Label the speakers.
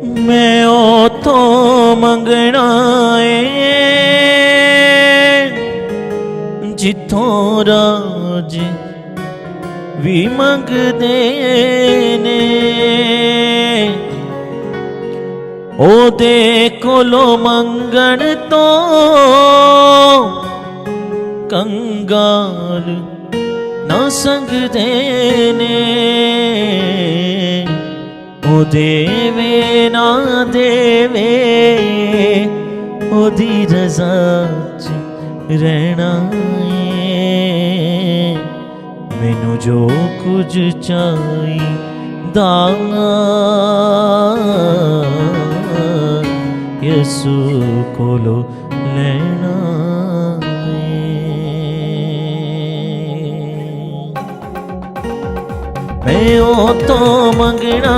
Speaker 1: मैं ओ तो मंगना है जिथों राज भी मंगदे ने। ओदे कोलो मंगण तो कंगाल ना संगदे ने। ओ देवे ना देवे ओदी रज़ा च रहना है। मैनू जो कुछ चाहिदा यसू कोलो लेना है। मैं ओ तो मंगना